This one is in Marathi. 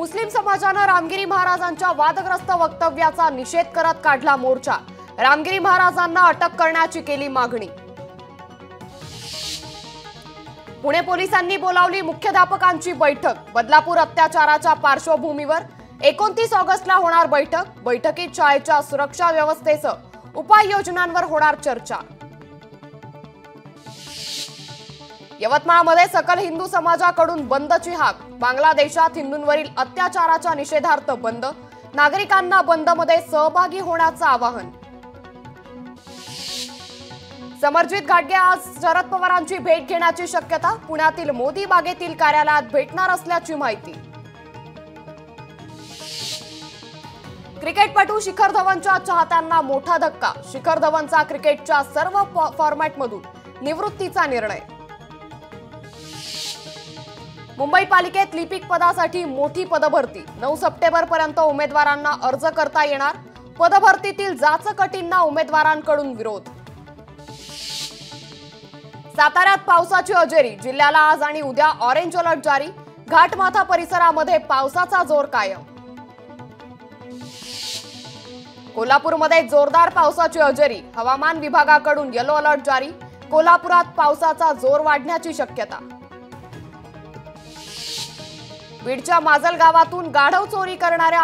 मुस्लिम समाजानं रामगिरी महाराजांच्या वादग्रस्त वक्तव्याचा निषेध करत काढला मोर्चा। रामगिरी महाराजांना अटक करण्याची केली मागणी। पुणे पोलिसांनी बोलावली मुख्याध्यापकांची बैठक। बदलापूर अत्याचाराच्या पार्श्वभूमीवर 29 ऑगस्टला होणार बैठक। बैठकीत शाळेच्या सुरक्षा व्यवस्थेसह उपाययोजनांवर होणार चर्चा। यवतमाळमध्ये सकल हिंदू समाजाकडून बंदची हाक। बांगलादेशात हिंदूंवरील अत्याचाराच्या निषेधार्थ बंद। नागरिकांना बंदमध्ये सहभागी होण्याचं आवाहन। समरजित घाटगे आज शरद पवारांची भेट घेण्याची शक्यता। पुण्यातील मोदी बागेतील कार्यालयात भेटणार असल्याची माहिती। क्रिकेटपटू शिखर धवनच्या चाहत्यांना मोठा धक्का। शिखर धवनचा क्रिकेटच्या सर्व फॉर्मॅटमधून निवृत्तीचा निर्णय। मुंबई पालिकेत लिपिक पदासाठी मोठी पदभरती। 9 सप्टेंबर पर्यंत उमेदवारांना अर्ज करता येणार। पदभरतीतील जाचकटींना उमेदवारांकडून विरोध। साताऱ्यात पावसाची हजेरी। जिल्ह्याला आज आणि उद्या ऑरेंज अलर्ट जारी। घाटमाथा परिसरामध्ये पावसाचा जोर कायम। कोल्हापूरमध्ये जोरदार पावसाची हजेरी। हवामान विभागाकडून येलो अलर्ट जारी। कोल्हापुरात पावसाचा जोर वाढण्याची शक्यता। बीडच्या माजल गावातून गाढव चोरी करणाऱ्या